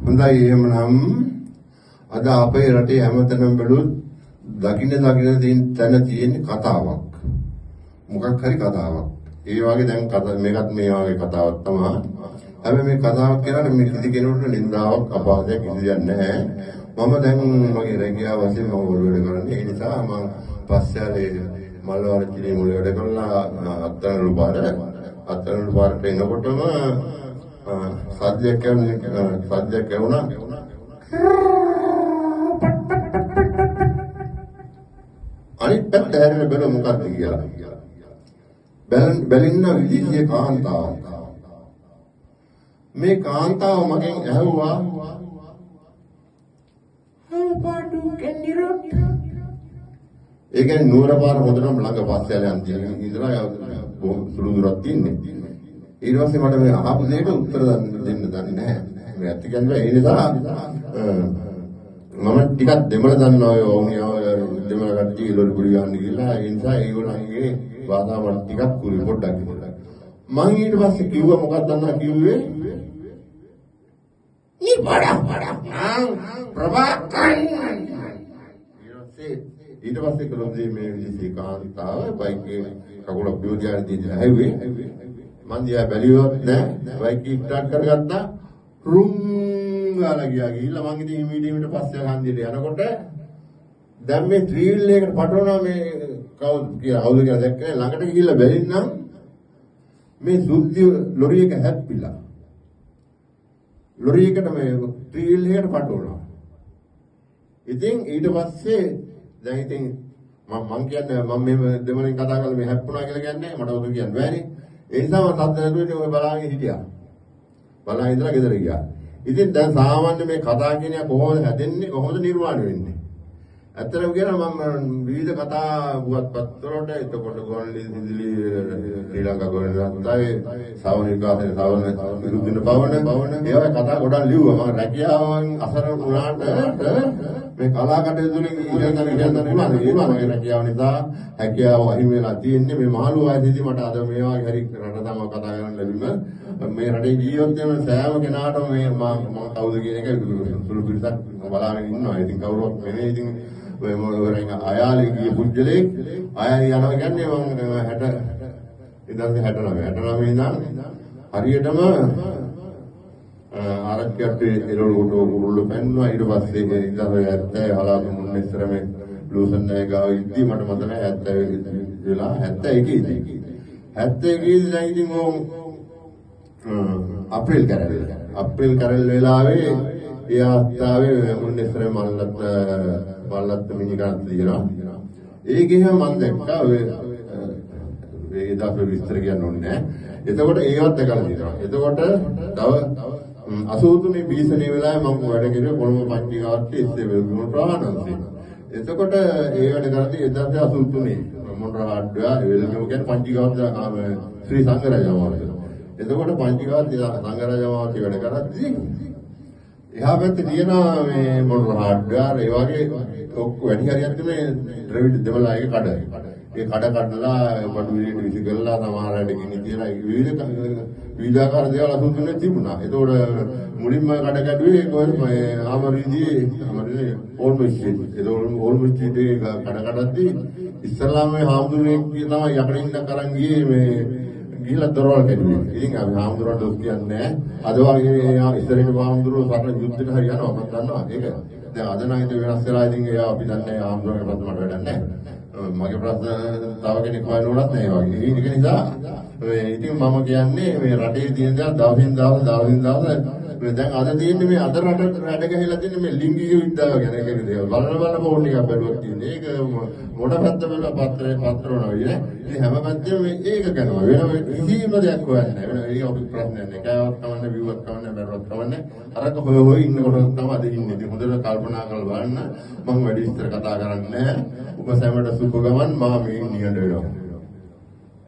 හොඳයි එහෙමනම් අද අපේ රටේ හැමතැනම බැලුවොත් දකින්න තැන තියෙන කතාවක්. මොකක් හරි කතාවක්. ඒ වගේ දැන් මේකත් මේ වගේ කතාවක් තමයි. හැබැයි මේ කතාවක් කියනකොට මේ කිසි කෙනෙකුට නින්දාවක් අපහාසයක් කිසියක් නැහැ. මම දැන් මගේ රැකියාව වශයෙන් මම ඔය වැඩ කරන්නේ. ඒ නිසා මම පස්සයාලේ මල්වාර කිරි මුල වැඩ කරලා අත්තරළු පාරට එනකොටම සද්දයක් ඇහුණා. අනිත් පැත්ත හැරෙන්න බැලුව මොකක්ද කියලා. බැලින්න විදිහේ කාන්තාවක්. මේ කාන්තාව මගෙන් ඇහුවා "හවුපාඩු කැන්ඩිරොට්?" ඒ කියන්නේ නුවර පාර හොඳටම ළඟ පස්සෙල යන් තියෙන ඉඳලා සුළු දුරක් තින්නේ. ඊට පස්සේ මට මේ අහපු දෙයට උත්තර දෙන්න දන්නේ නැහැ. මේ ඇත්ත කියන්නේ ඒ නිසා මම ටිකක් දෙමළ දන්නවා ඔය වුණියව දෙමළ කට්ටිය ලොරි පුරි ගන්න කියලා. ඒ නිසා ඒගොල්ලන්ගේ වාතාව මට ටිකක් කුරි පොඩ්ඩක් ඉඳලා. මම ඊට පස්සේ කිව්වා මොකක්ද දන්නා කිව්වේ? "නී බඩ ප්‍රභාකරන්." ඊට පස්සේ කළොත් මේ විදිහේ කාන්තාව බයික් එකේ කකුල පියෝදියාට දීලා හැව්වේ. මං දිහා බැලුවොත් නෑ බයික් එක ස්ටාර්ට් කරගත්තා. රුම් ගාලා ගිහිල්ලා මං ඉතින් ඉමීඩියට් පස්සේ හන්දියට යනකොට දැන් මේ ත්‍රිවිල් එකකට පටවනවා මේ කවුද කියලා දැක්කේ ළඟට ගිහිල්ලා බැලින්නම් මේ සුද්ධි ලොරි එක හැප්පිලා. ලොරි එකට මේ ත්‍රිවිල් එකකට පටවනවා. ඉතින් ඊට පස්සේ දැන් ඉතින් මම කියන්නේ මම මේ දෙමළෙන් කතා කරලා මේ හැප්පුණා කියලා කියන්නේ මට උදේ කියන්න බෑනේ. ඒ නිසා මම සද්ද නැතුව ඔය බලාගෙන හිටියා. බලාගෙන ඉඳලා ගෙදර ගියා. ඉතින් දැන් සාමාන්‍ය මේ කතා කියන්නේ කොහොමද හැදෙන්නේ කොහොමද නිර්මාණය වෙන්නේ? ඇත්තටම කියනවා මම විවිධ කතා පුවත්පත් වලට එතකොට ගුවන්විදුලි ශ්‍රී ලංකා ගුවන්විදුලි සාවනිකාසේ විරුද්ධින පවන ඒවා කතා ගොඩක් ලිව්වා. මම රැකියාවෙන් අසරණ වුණාට මේ කලා කටයුතු වලින් ඉගෙන ගන්න පුළුවන්. මගේ රැකියාව නිසා හැකියාව අහිමි වෙලා තියෙන්නේ. මේ මහලු වයසේදී මට අද මේ වගේ හරි රට තම කතා කරන්න ලැබීම මේ රටේ ජීවත් වෙන සෑම කෙනාටම මේ මම කවුද කියන එක සුළු පිටසක් බලාගෙන ඉන්නවා. ඉතින් කවුරුත් නෙමෙයි. ඉතින් ඔය මොනවරින් අයාලේ ගිය පුජ්‍යලේ අය යනවා කියන්නේ මම 69 ඉඳන් හරියටම ආරක්ෂකත් එළවලු උරුල්ල පෙන්නවා. ඊට පස්සේ ඉඳලා 70 හලාතු මුන්නේතර මේ ලූසන් නෑ ගාව ඉද්දි මට මතක නෑ 70 වෙලා 71 ඉඳි 71 ඉඳලා ඉතින් අප්‍රේල් කරල් වෙලාවේ ඒ අවස්ථාවේ මුන්නේතර මල්ලත් මිනිකන් තියෙනවා. ඒකේ මම දැක්කා ඔය වේදාප්‍ර විස්තර කියන්න ඕනේ නෑ. එතකොට ඒවත් දැකලා තියෙනවා. එතකොට තව 83 බීසනේ වෙලාවේ මම වැඩ කෙරුවේ කොළඹ පන්තිකාවත් ඉස්සේ වෙලුණු ප්‍රාණන්සේ. එතකොට ඒ වැඩ කරද්දී 1983 මොණරාඩ්ඩා වෙලුණු කියන්නේ පන්තිකාවත් ශ්‍රී සංඝරජාමාවත. එතකොට පන්තිකාවත් සංඝරජාමාවත වැඩ කරද්දී එහා පැත්තේ තියෙනවා මේ මොණරාඩ්ඩා ඒ වගේ ඔක්කොම වැඩි හරියක් මේ ද්‍රවිඩ දෙමළාගේ කඩ. ඒ කඩ කඩලා බඩු විලියට විසි කරලා සමහර අය ගිනි තියලා විවිධාකාර දේවල් අසුතුනේ තිබුණා. ඒතකොට මුලින්ම කඩ කැඩුවේ කොහෙද මේ ආමරිදී ඕල්මස්ට්‍රීට්. ඒතකොට ඕල්මස්ට්‍රීට් කඩ කඩද්දී ඉස්ලාම් මේ හාමුදුරුවෝ තමයි යකඩ ඉන්න කරන් ගියේ මේ ගිහිල්ලා දොරවල් කැඩුවේ. ඉතින් අපි හාමුදුරුවෝ දොස් කියන්නේ අද වගේ ඉස්සරහින් හාමුදුරුවෝ සරණ යුද්ධෙට හරි යනවා මම දන්නවා ඒක. දැන් අද නම් ඉතින් වෙනස් වෙලා ඉතින් ඒ අපි දන්නේ හාමුදුරුවෝගේ ප්‍රශ්න මට වැඩක් නැහැ. මගේ ප්‍රශ්න තව කෙනෙක් හොයනවලත් නැහැ වගේ. ඒක නිසා ඉතින් මම කියන්නේ මේ රටේ තියෙන දේ දවසින් දවස දැන් අද තියෙන්නේ මේ අද රට වැඩ ගහලා තියෙන්නේ මේ ලිංගික විද්‍යාව ගැන එක දේවල්. බලන ෆෝන් එකක් බැලුවක් තියෙන්නේ. ඒක මොඩ පැත්ත වල පත්‍රවනවා විදිහේ. ඉතින් හැම පැත්තෙම මේක කරනවා. වෙන කිසිම දෙයක් හොයන්නේ නැහැ. වෙන ඒක ඔබ ප්‍රශ්නයක් නැහැ. කෑවත් කවන්නේ, බිව්වත් කවන්නේ, බැලුවත් කවන්නේ. අරක හොය ඉන්නකොට තමයි අද ඉන්නේ. ඉතින් හොඳට කල්පනා කරලා බලන්න. මම වැඩි විස්තර කතා කරන්නේ නැහැ. ඔබ සැමට සුබ ගමන් මා මේ නිහඬ වෙනවා.